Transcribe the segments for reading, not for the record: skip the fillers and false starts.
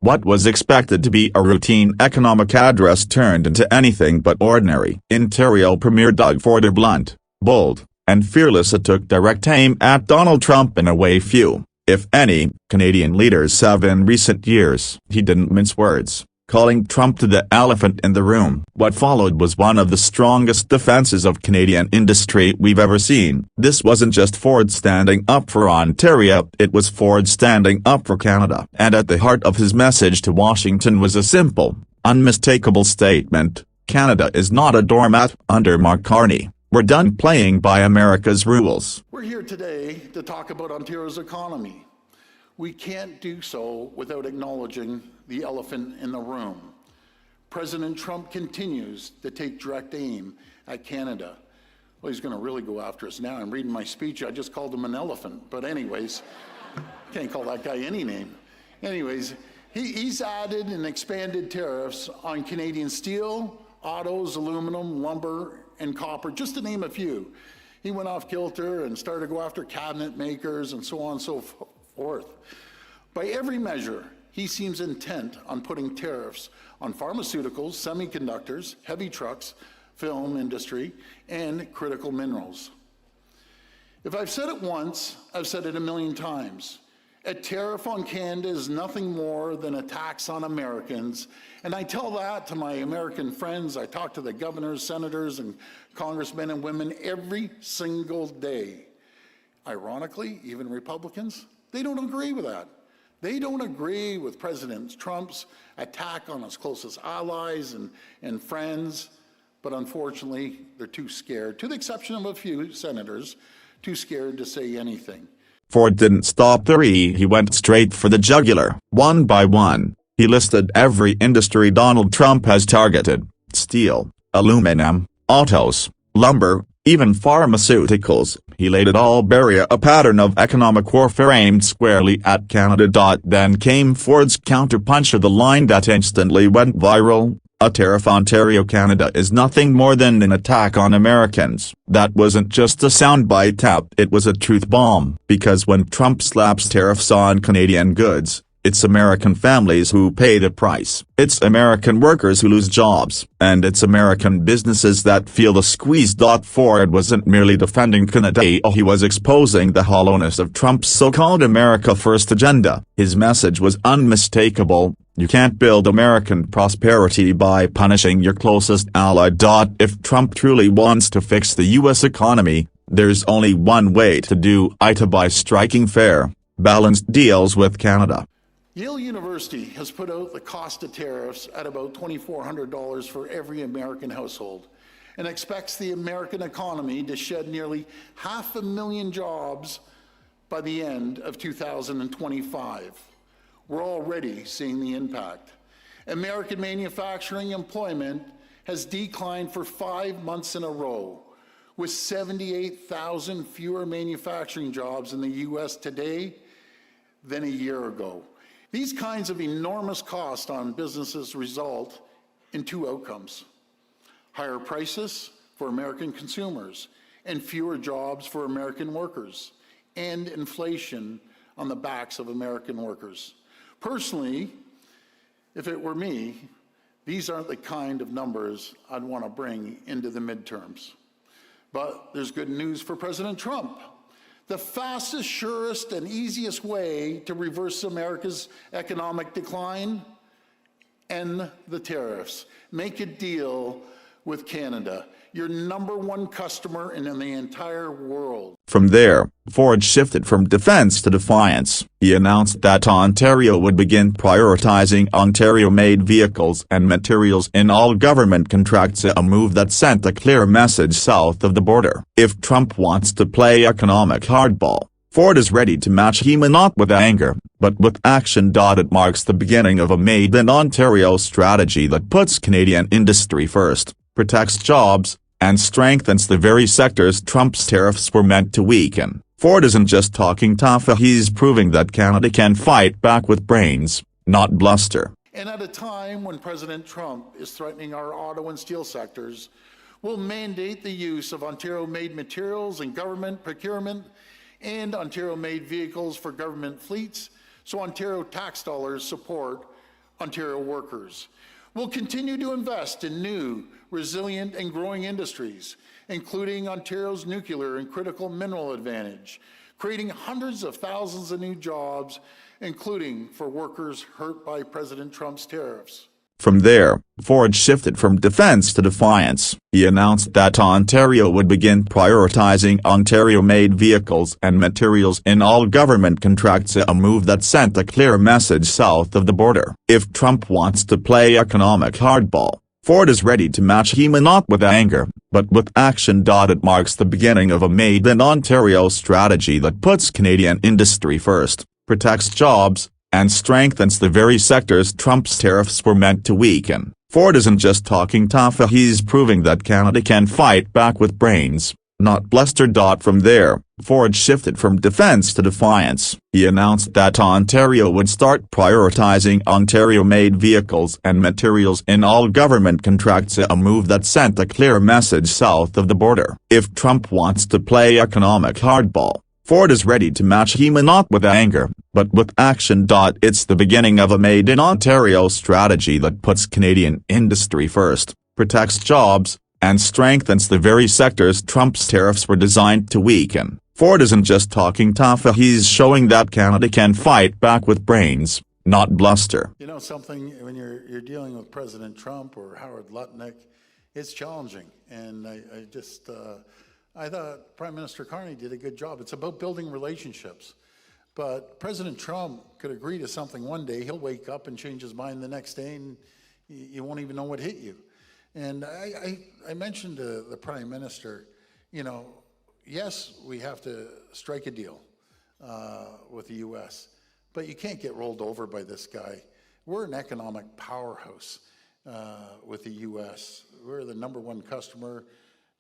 What was expected to be a routine economic address turned into anything but ordinary. Ontario Premier Doug Ford, blunt, bold, and fearless, took direct aim at Donald Trump in a way few, if any, Canadian leaders have in recent years. He didn't mince words, calling Trump the elephant in the room. What followed was one of the strongest defenses of Canadian industry we've ever seen. This wasn't just Ford standing up for Ontario, it was Ford standing up for Canada. And at the heart of his message to Washington was a simple, unmistakable statement: Canada is not a doormat. Under Mark Carney, we're done playing by America's rules. We're here today to talk about Ontario's economy. We can't do so without acknowledging the elephant in the room. President Trump continues to take direct aim at Canada. Well, he's going to really go after us now. I'm reading my speech. I just called him an elephant. But anyways, can't call that guy any name. Anyways, he's added and expanded tariffs on Canadian steel, autos, aluminum, lumber, and copper, just to name a few. He went off kilter and started to go after cabinet makers and so on and so forth. By every measure, he seems intent on putting tariffs on pharmaceuticals, semiconductors, heavy trucks, film industry, and critical minerals. If I've said it once, I've said it a million times. A tariff on Canada is nothing more than a tax on Americans, and I tell that to my American friends. I talk to the governors, senators, and congressmen and women every single day. Ironically, even Republicans, they don't agree with that. They don't agree with President Trump's attack on his closest allies and friends, but unfortunately, they're too scared, to the exception of a few senators, too scared to say anything. Ford didn't stop there. He went straight for the jugular. One by one, he listed every industry Donald Trump has targeted: steel, aluminum, autos, lumber, even pharmaceuticals. He laid it all bare, a pattern of economic warfare aimed squarely at Canada. Then came Ford's counterpuncher, the line that instantly went viral: a tariff Ontario Canada is nothing more than an attack on Americans. That wasn't just a soundbite tap, it was a truth bomb. Because when Trump slaps tariffs on Canadian goods, it's American families who pay the price. It's American workers who lose jobs. And it's American businesses that feel the squeeze. Ford wasn't merely defending Canada, he was exposing the hollowness of Trump's so-called America First agenda. His message was unmistakable: you can't build American prosperity by punishing your closest ally. If Trump truly wants to fix the U.S. economy, there's only one way to do it: by striking fair, balanced deals with Canada. Yale University has put out the cost of tariffs at about $2,400 for every American household, and expects the American economy to shed nearly 500,000 jobs by the end of 2025. We're already seeing the impact. American manufacturing employment has declined for 5 months in a row, with 78,000 fewer manufacturing jobs in the U.S. today than a year ago. These kinds of enormous costs on businesses result in two outcomes: higher prices for American consumers and fewer jobs for American workers, and inflation on the backs of American workers. Personally, if it were me, these aren't the kind of numbers I'd want to bring into the midterms. But there's good news for President Trump. The fastest, surest, and easiest way to reverse America's economic decline: end the tariffs. Make a deal with Canada, your #1 customer in the entire world. From there, Ford shifted from defense to defiance. He announced that Ontario would begin prioritizing Ontario-made vehicles and materials in all government contracts, a move that sent a clear message south of the border. If Trump wants to play economic hardball, Ford is ready to match him, not with anger, but with action. It marks the beginning of a Made in Ontario strategy that puts Canadian industry first, protects jobs, and strengthens the very sectors Trump's tariffs were meant to weaken. Ford isn't just talking tough, he's proving that Canada can fight back with brains, not bluster. And at a time when President Trump is threatening our auto and steel sectors, we'll mandate the use of Ontario-made materials in government procurement and Ontario-made vehicles for government fleets, so Ontario tax dollars support Ontario workers. We'll continue to invest in new, resilient, and growing industries, including Ontario's nuclear and critical mineral advantage, creating hundreds of thousands of new jobs, including for workers hurt by President Trump's tariffs. From there, Ford shifted from defense to defiance. He announced that Ontario would begin prioritizing Ontario-made vehicles and materials in all government contracts, a move that sent a clear message south of the border. If Trump wants to play economic hardball, Ford is ready to match him, not with anger, but with action. It marks the beginning of a Made in Ontario strategy that puts Canadian industry first, protects jobs, and strengthens the very sectors Trump's tariffs were meant to weaken. Ford isn't just talking tough, he's proving that Canada can fight back with brains, not bluster. From there, Ford shifted from defense to defiance. He announced that Ontario would start prioritizing Ontario-made vehicles and materials in all government contracts, a move that sent a clear message south of the border. If Trump wants to play economic hardball, Ford is ready to match him, not with anger, but with action. It's the beginning of a Made in Ontario strategy that puts Canadian industry first, protects jobs, and strengthens the very sectors Trump's tariffs were designed to weaken. Ford isn't just talking tough, he's showing that Canada can fight back with brains, not bluster. You know something, when you're dealing with President Trump or Howard Lutnick, it's challenging. And I thought Prime Minister Carney did a good job. It's about building relationships. But President Trump could agree to something one day, he'll wake up and change his mind the next day, and you won't even know what hit you. And I mentioned to the Prime Minister, you know, yes, we have to strike a deal with the U.S., but you can't get rolled over by this guy. We're an economic powerhouse with the U.S. We're the #1 customer.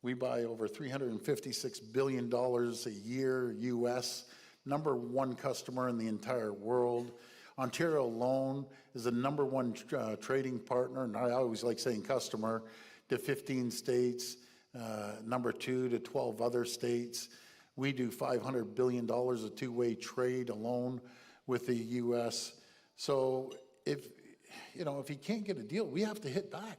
We buy over $356 billion a year U.S., #1 customer in the entire world. Ontario alone is the #1 trading partner, and I always like saying customer, to 15 states, #2 to 12 other states. We do $500 billion of two-way trade alone with the U.S. So if he can't get a deal, we have to hit back.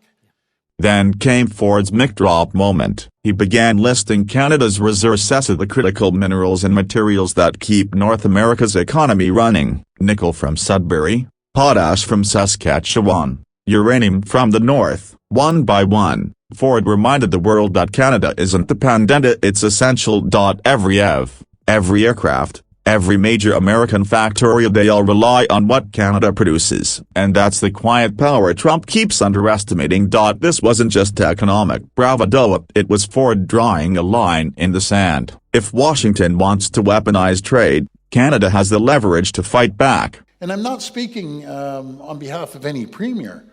Then came Ford's mic drop moment. He began listing Canada's resources as the critical minerals and materials that keep North America's economy running: nickel from Sudbury, potash from Saskatchewan, uranium from the north. One by one, Ford reminded the world that Canada isn't dependent, it's essential. Every aircraft, every major American factory, they all rely on what Canada produces. And that's the quiet power Trump keeps underestimating. This wasn't just economic bravado, it was Ford drawing a line in the sand. If Washington wants to weaponize trade, Canada has the leverage to fight back. And I'm not speaking on behalf of any premier,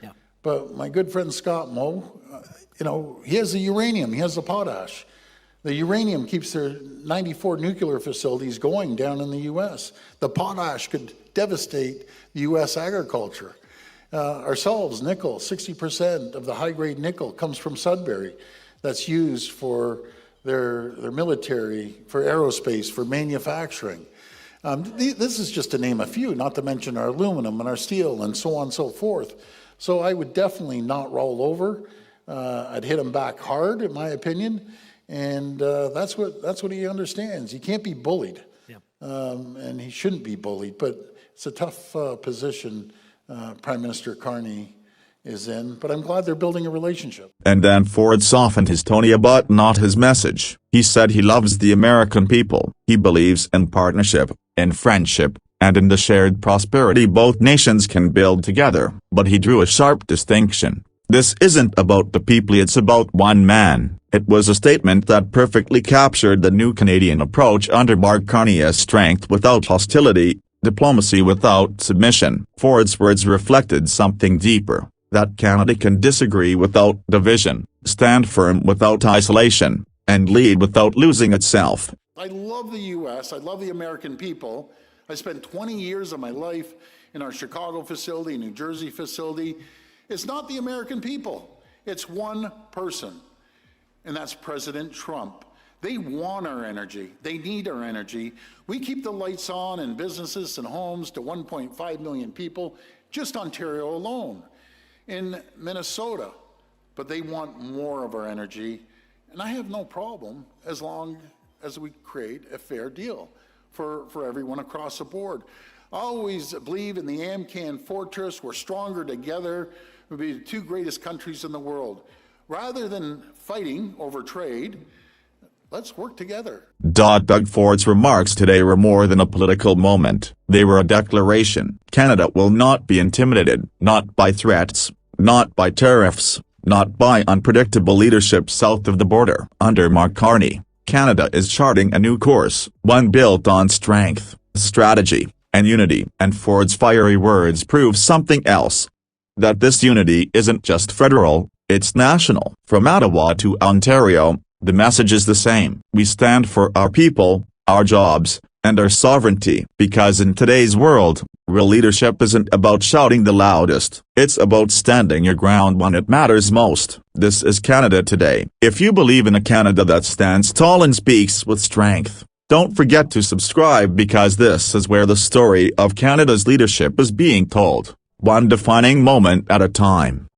but my good friend Scott Moe, he has the uranium, he has the potash. The uranium keeps their 94 nuclear facilities going down in the U.S. The potash could devastate the U.S. agriculture. Ourselves, nickel, 60% of the high-grade nickel comes from Sudbury. That's used for their military, for aerospace, for manufacturing. This is just to name a few, not to mention our aluminum and our steel and so on and so forth. So I would definitely not roll over. I'd hit him back hard, in my opinion. And that's what he understands. He can't be bullied, and he shouldn't be bullied. But it's a tough position Prime Minister Carney is in. But I'm glad they're building a relationship. And then Ford softened his tone but not his message. He said he loves the American people. He believes in partnership, in friendship, and in the shared prosperity both nations can build together. But he drew a sharp distinction. This isn't about the people, it's about one man. It was a statement that perfectly captured the new Canadian approach under Mark Carney's strength without hostility, diplomacy without submission. Ford's words reflected something deeper, that Canada can disagree without division, stand firm without isolation, and lead without losing itself. I love the U.S., I love the American people. I spent 20 years of my life in our Chicago facility, New Jersey facility. It's not the American people, it's one person, and that's President Trump. They want our energy, they need our energy. We keep the lights on in businesses and homes to 1.5 million people just Ontario alone. In Minnesota, but they want more of our energy, and I have no problem as long as we create a fair deal for everyone across the board. I always believe in the Amcan Fortress. We're stronger together. We'll be the two greatest countries in the world. Rather than fighting over trade, let's work together. Doug Ford's remarks today were more than a political moment. They were a declaration. Canada will not be intimidated, not by threats, not by tariffs, not by unpredictable leadership south of the border. Under Mark Carney, Canada is charting a new course, one built on strength, strategy, and unity. And Ford's fiery words prove something else. That this unity isn't just federal, it's national. From Ottawa to Ontario, the message is the same. We stand for our people, our jobs, and our sovereignty. Because in today's world, real leadership isn't about shouting the loudest. It's about standing your ground when it matters most. This is Canada today. If you believe in a Canada that stands tall and speaks with strength, don't forget to subscribe, because this is where the story of Canada's leadership is being told, one defining moment at a time.